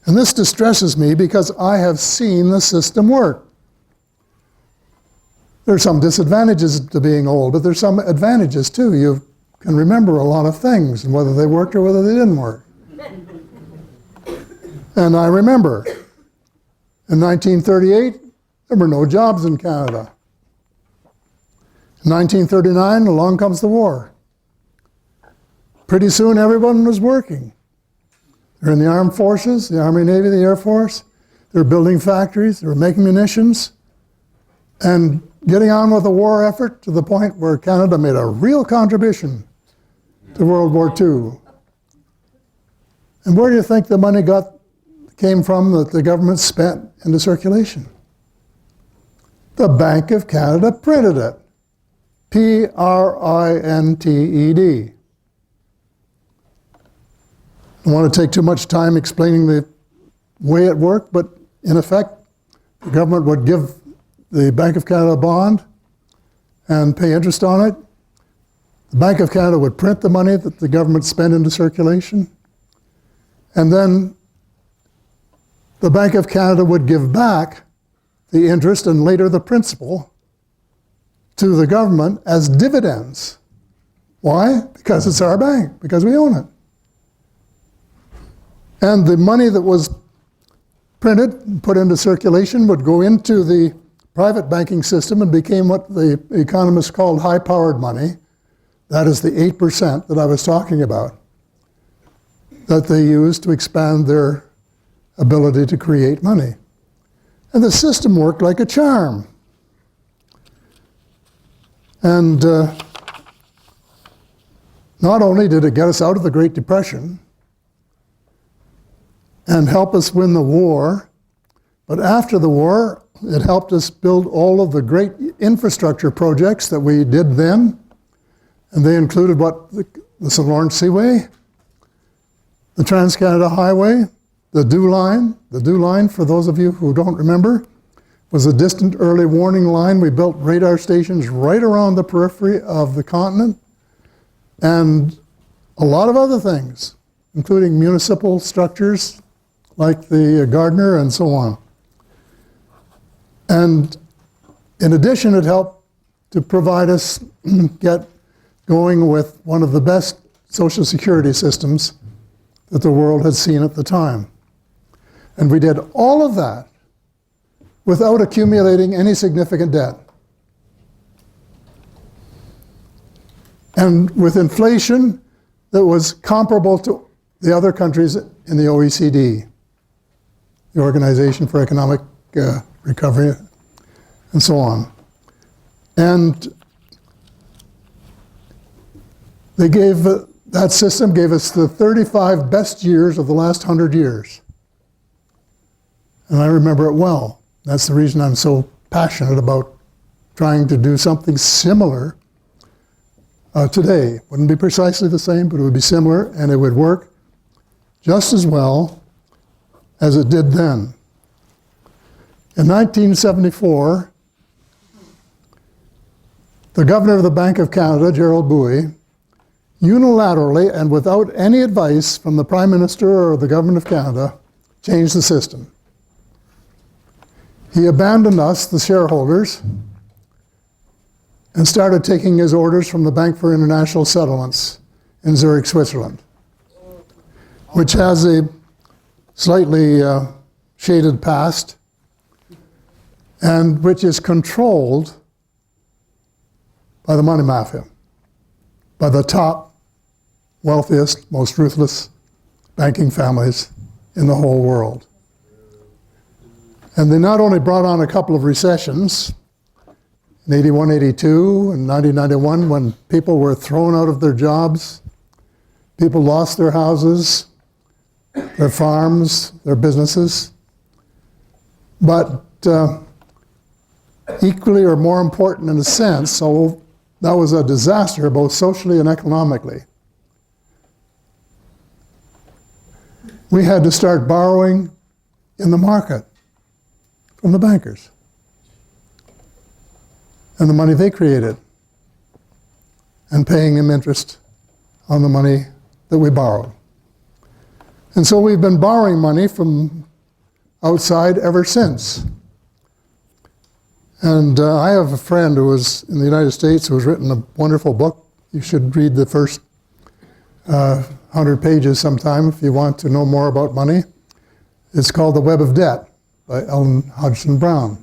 And this distresses me because I have seen the system work. There are some disadvantages to being old, but there's some advantages too. You can remember a lot of things, and whether they worked or whether they didn't work. And I remember, in 1938, there were no jobs in Canada. In 1939, along comes the war. Pretty soon, everyone was working. They're in the armed forces, the Army, Navy, the Air Force. They're building factories. They were making munitions. And getting on with the war effort to the point where Canada made a real contribution to World War II. And where do you think the money came from that the government spent into circulation? The Bank of Canada printed it. Printed. I don't want to take too much time explaining the way it worked, but in effect, the government would give the Bank of Canada a bond and pay interest on it. The Bank of Canada would print the money that the government spent into circulation. And then the Bank of Canada would give back the interest and later the principal to the government as dividends. Why? Because it's our bank, because we own it. And the money that was printed and put into circulation would go into the private banking system and became what the economists called high-powered money. That is the 8% that I was talking about, that they used to expand their ability to create money. And the system worked like a charm. And not only did it get us out of the Great Depression and help us win the war, but after the war, it helped us build all of the great infrastructure projects that we did then. And they included what? The St. Lawrence Seaway, the Trans-Canada Highway, the Dew Line. The Dew Line, for those of you who don't remember, was a distant early warning line. We built radar stations right around the periphery of the continent, and a lot of other things, including municipal structures like the Gardner and so on. And in addition, it helped to provide us get going with one of the best Social Security systems that the world had seen at the time. And we did all of that without accumulating any significant debt. And with inflation that was comparable to the other countries in the OECD, the Organization for Economic Recovery, and so on. And they gave, that system gave us the 35 best years of the last 100 years. And I remember it well. That's the reason I'm so passionate about trying to do something similar today. Wouldn't be precisely the same, but it would be similar, and it would work just as well as it did then. In 1974, the governor of the Bank of Canada, Gerald Bowie, unilaterally and without any advice from the Prime Minister or the Government of Canada, changed the system. He abandoned us, the shareholders, and started taking his orders from the Bank for International Settlements in Zurich, Switzerland, which has a slightly shaded past and which is controlled by the money mafia, by the top, wealthiest, most ruthless banking families in the whole world. And they not only brought on a couple of recessions, in 81, 82, and 90, 91, when people were thrown out of their jobs, people lost their houses, their farms, their businesses. But equally or more important in a sense, so that was a disaster both socially and economically. We had to start borrowing in the market from the bankers and the money they created, and paying them interest on the money that we borrowed. And so we've been borrowing money from outside ever since. And I have a friend who was in the United States who has written a wonderful book. You should read the first 100 pages sometime if you want to know more about money. It's called The Web of Debt by Ellen Hodgson Brown.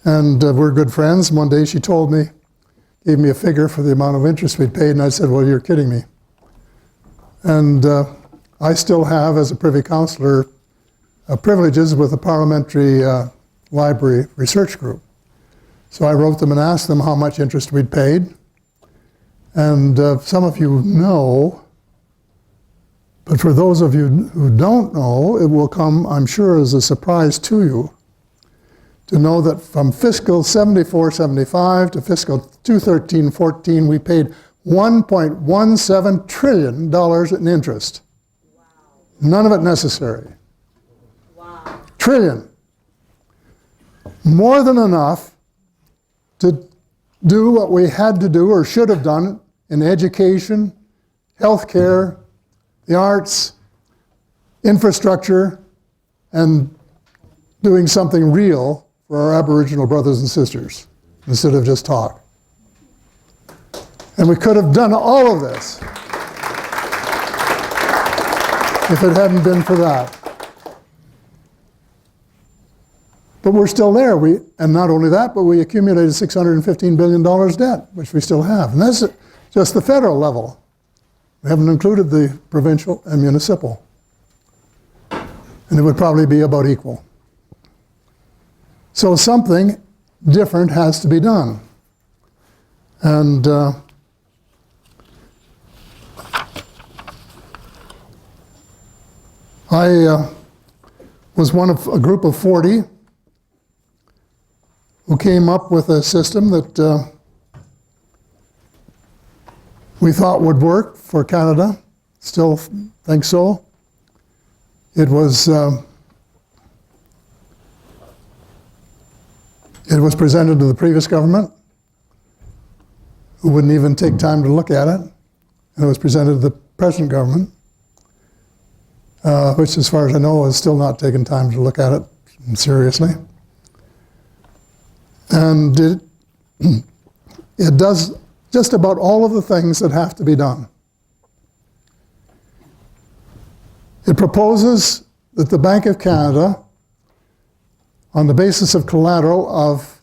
And we're good friends. One day she told me, gave me a figure for the amount of interest we'd paid, and I said, well, you're kidding me. And I still have, as a Privy Councillor, privileges with the Parliamentary Library Research Group. So I wrote them and asked them how much interest we'd paid. And some of you know, but for those of you who don't know, it will come, I'm sure, as a surprise to you to know that from fiscal 74-75 to fiscal 2013-14, we paid $1.17 trillion in interest. Wow. None of it necessary. Wow. Trillion. More than enough to do what we had to do or should have done in education, healthcare, the arts, infrastructure, and doing something real for our Aboriginal brothers and sisters instead of just talk. And we could have done all of this if it hadn't been for that. But we're still there. And not only that, but we accumulated $615 billion debt, which we still have. And that's just the federal level. We haven't included the provincial and municipal. And it would probably be about equal. So something different has to be done. And I was one of a group of 40 who came up with a system that we thought would work for Canada. Still think so. It was presented to the previous government, who wouldn't even take time to look at it. And it was presented to the present government. which as far as I know is still not taking time to look at it seriously. And it does just about all of the things that have to be done. It proposes that the Bank of Canada, on the basis of collateral of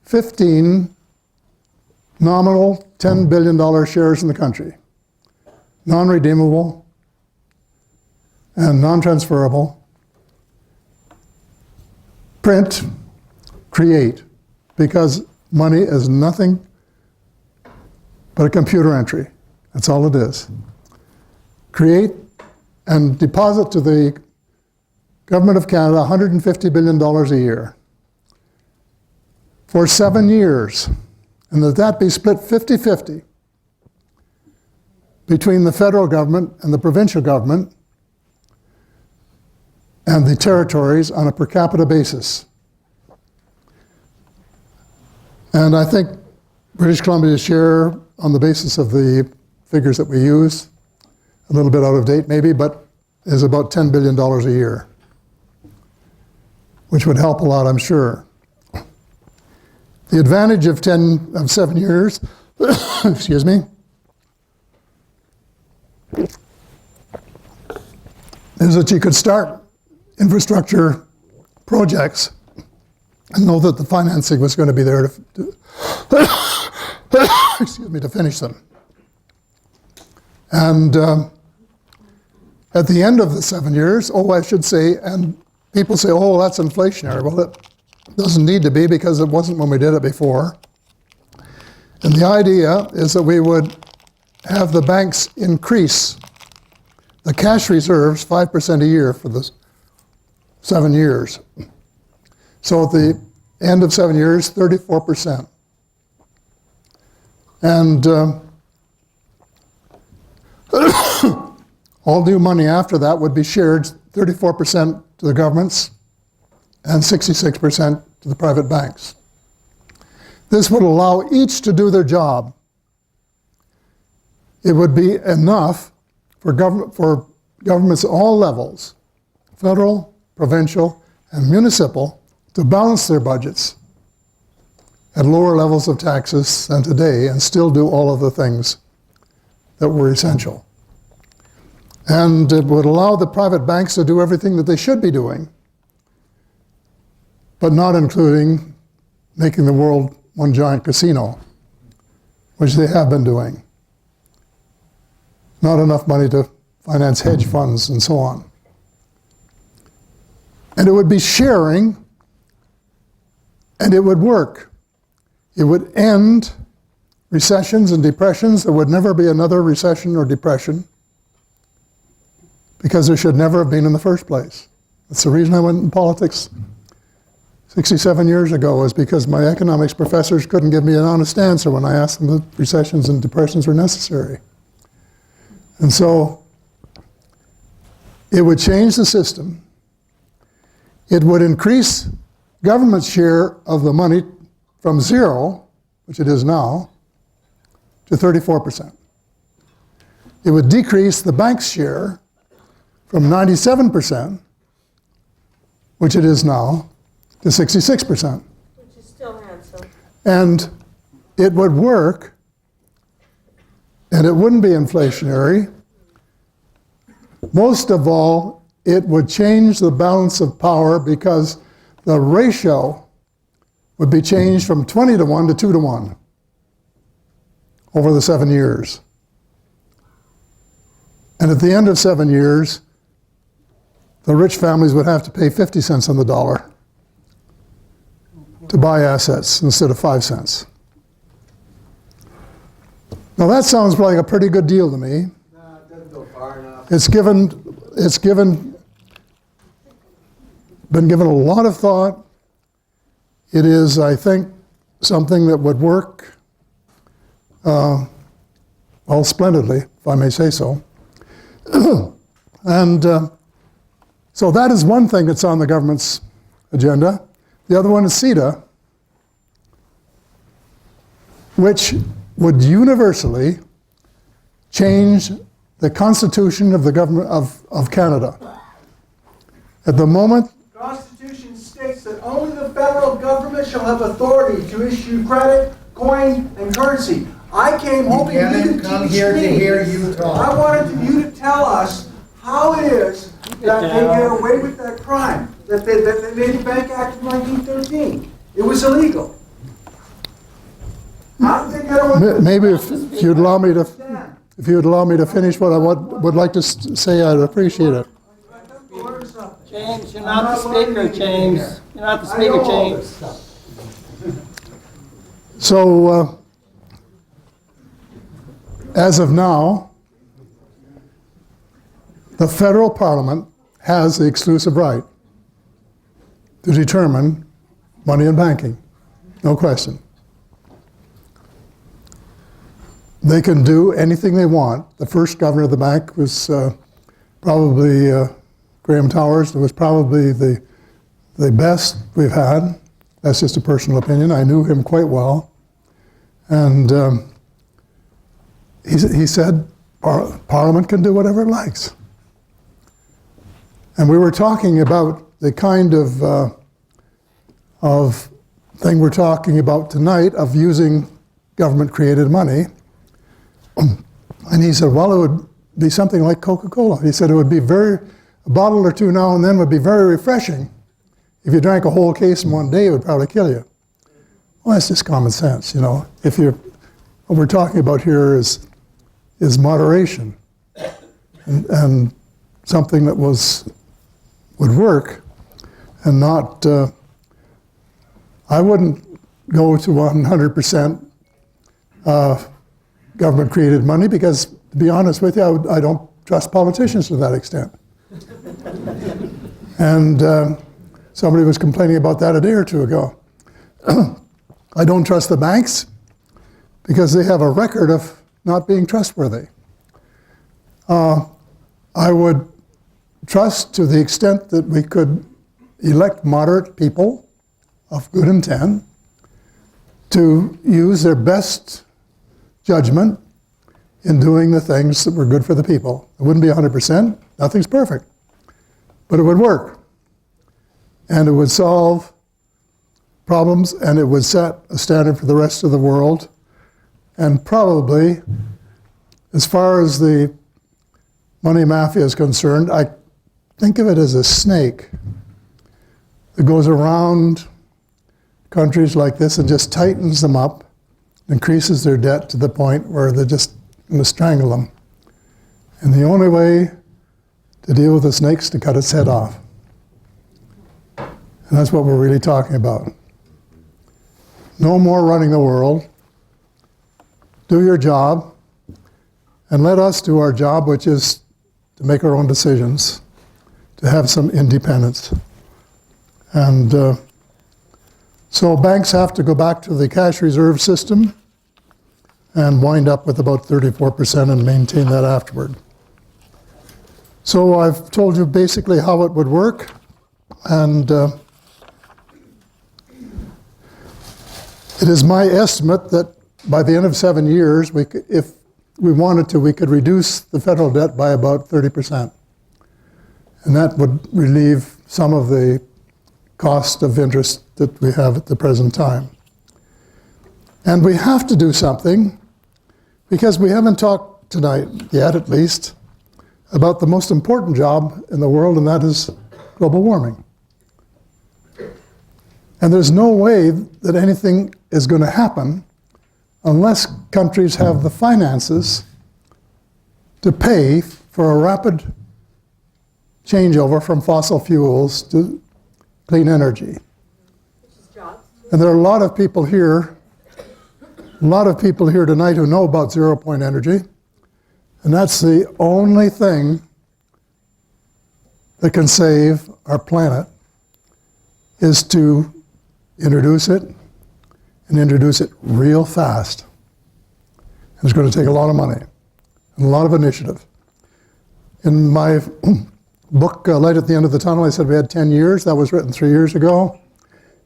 15 nominal $10 billion shares in the country, non-redeemable and non-transferable, print, create, because money is nothing but a computer entry. That's all it is. Create and deposit to the Government of Canada $150 billion a year for 7 years, and that be split 50-50 between the federal government and the provincial government and the territories on a per capita basis. And I think British Columbia's share, on the basis of the figures that we use, a little bit out of date maybe, but is about $10 billion a year, which would help a lot, I'm sure. The advantage of 7 years, excuse me, is that you could start infrastructure projects and know that the financing was going to be there excuse me, to finish them. And at the end of the 7 years, I should say, and people say, oh, that's inflationary. Well, it doesn't need to be because it wasn't when we did it before. And the idea is that we would have the banks increase the cash reserves 5% a year for the 7 years. So at the end of 7 years, 34%. And all new money after that would be shared 34% to the governments and 66% to the private banks. This would allow each to do their job. It would be enough for governments at all levels, federal, provincial, and municipal, to balance their budgets at lower levels of taxes than today and still do all of the things that were essential. And it would allow the private banks to do everything that they should be doing, but not including making the world one giant casino, which they have been doing. Not enough money to finance hedge funds and so on. And it would be sharing, and it would work. It would end recessions and depressions. There would never be another recession or depression because there should never have been in the first place. That's the reason I went in politics 67 years ago, is because my economics professors couldn't give me an honest answer when I asked them if recessions and depressions were necessary. And so it would change the system. It would increase government's share of the money from 0, which it is now, to 34%. It would decrease the bank's share from 97%, which it is now, to 66%. Which is still handsome. And it would work, and it wouldn't be inflationary. Most of all, it would change the balance of power because the ratio would be changed from 20-to-1 to 2-to-1 over the 7 years. And at the end of 7 years, the rich families would have to pay 50 cents on the dollar to buy assets instead of 5 cents. Now that sounds like a pretty good deal to me. No, it doesn't go far enough. Been given a lot of thought. It is, I think, something that would work splendidly, if I may say so. And so that is one thing that's on the government's agenda. The other one is CETA, which would universally change the Constitution of the Government of Canada. At the moment, The Constitution states that only the federal government shall have authority to issue credit, coin, and currency. I came hoping you Buchanan, could come teach here to me. hear you talk. I wanted you to tell us how it is that they get away with that crime, that they made the Bank Act of 1913. It was illegal. How did they get away with it? maybe if you'd allow me to finish what I would like to say, I'd appreciate it. James, you're not the speaker, James. You're not the speaker, James. So, as of now, the federal parliament has the exclusive right to determine money and banking, no question. They can do anything they want. The first governor of the bank was probably Graham Towers. It was probably the best we've had. That's just a personal opinion. I knew him quite well. And he said, Parliament can do whatever it likes. And we were talking about the kind of thing we're talking about tonight of using government-created money. And he said, well, it would be something like Coca-Cola. He said it would be a bottle or two now and then would be very refreshing. If you drank a whole case in one day, it would probably kill you. Well, that's just common sense, you know. What we're talking about here is moderation and something that would work and not, I wouldn't go to 100% government-created money because, to be honest with you, I don't trust politicians to that extent. And somebody was complaining about that a day or two ago. I don't trust the banks because they have a record of not being trustworthy. I would trust to the extent that we could elect moderate people of good intent to use their best judgment in doing the things that were good for the people. It wouldn't be 100%, nothing's perfect, but it would work. And it would solve problems, and it would set a standard for the rest of the world. And probably, as far as the money mafia is concerned, I think of it as a snake that goes around countries like this and just tightens them up, increases their debt to the point where they're just going to strangle them. And the only way to deal with the snake is to cut its head off. And that's what we're really talking about. No more running the world. Do your job, and let us do our job, which is to make our own decisions, to have some independence. And so banks have to go back to the cash reserve system and wind up with about 34% and maintain that afterward. So I've told you basically how it would work, and it is my estimate that by the end of 7 years, if we wanted to, we could reduce the federal debt by about 30%. And that would relieve some of the cost of interest that we have at the present time. And we have to do something because we haven't talked tonight yet, at least, about the most important job in the world, and that is global warming. And there's no way that anything is going to happen unless countries have the finances to pay for a rapid changeover from fossil fuels to clean energy. And there are a lot of people here tonight who know about zero-point energy, and that's the only thing that can save our planet, is to introduce it, and introduce it real fast. And it's going to take a lot of money and a lot of initiative. In my book, Light at the End of the Tunnel, I said we had 10 years. That was written 3 years ago.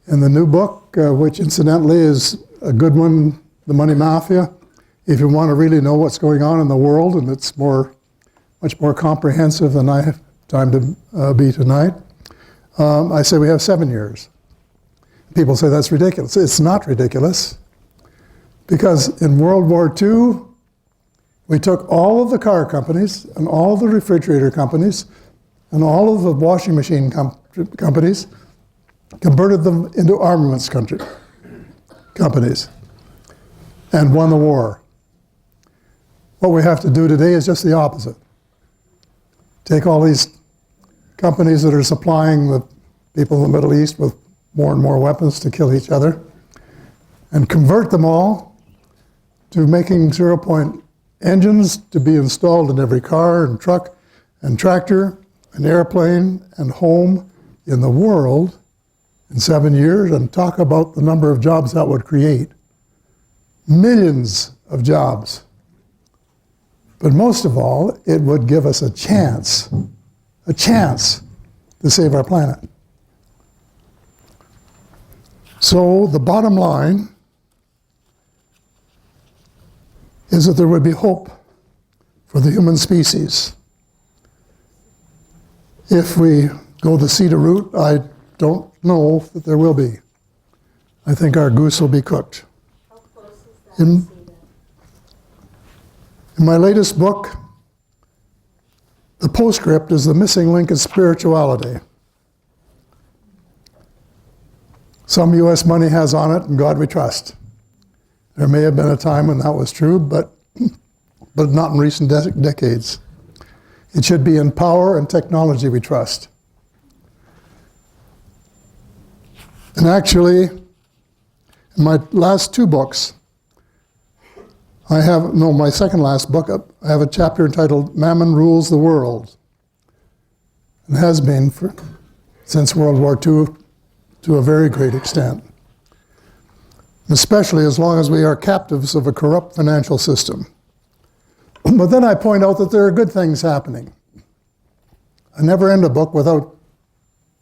In the new book, which incidentally is a good one, The Money Mafia, if you want to really know what's going on in the world, and it's more much more comprehensive than I have time to be tonight. I say we have 7 years. People say that's ridiculous. It's not ridiculous, because in World War II, we took all of the car companies and all of the refrigerator companies and all of the washing machine companies, converted them into armaments companies, and won the war. What we have to do today is just the opposite. Take all these companies that are supplying the people in the Middle East with more and more weapons to kill each other, and convert them all to making zero-point engines to be installed in every car and truck and tractor and airplane and home in the world in 7 years, and talk about the number of jobs that would create. Millions of jobs. But most of all, it would give us a chance to save our planet. So the bottom line is that there would be hope for the human species. If we go the CETA route, I don't know that there will be. I think our goose will be cooked. How close is that to CETA? In my latest book, the postscript is the missing link in spirituality. Some U.S. money has on it, and God we trust. There may have been a time when that was true, but not in recent decades. It should be in power and technology we trust. And actually, in my last 2 books, my second last book, I have a chapter entitled Mammon Rules the World. It has been since World War II to a very great extent. Especially as long as we are captives of a corrupt financial system. But then I point out that there are good things happening. I never end a book without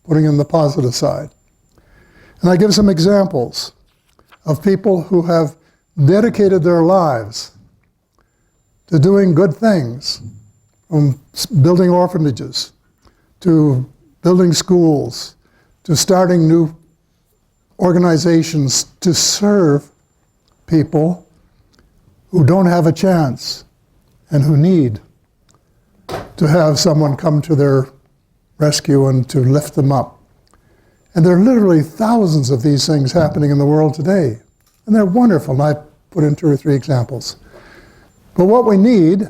putting in the positive side. And I give some examples of people who have dedicated their lives to doing good things, from building orphanages, to building schools, to starting new organizations to serve people who don't have a chance and who need to have someone come to their rescue and to lift them up. And there are literally thousands of these things happening in the world today. And they're wonderful, and I put in 2 or 3 examples. But what we need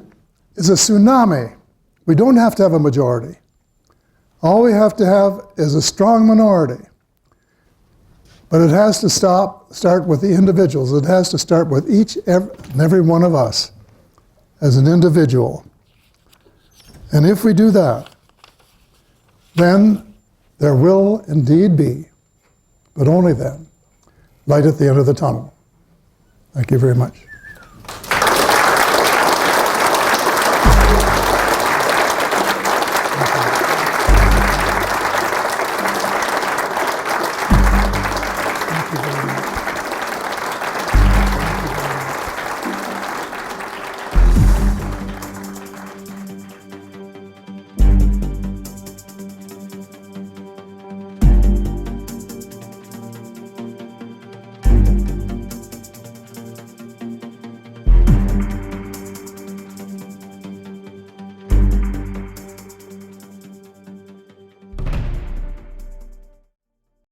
is a tsunami. We don't have to have a majority. All we have to have is a strong minority. But it has to start with the individuals. It has to start with each and every one of us as an individual. And if we do that, then there will indeed be, but only then, light at the end of the tunnel. Thank you very much.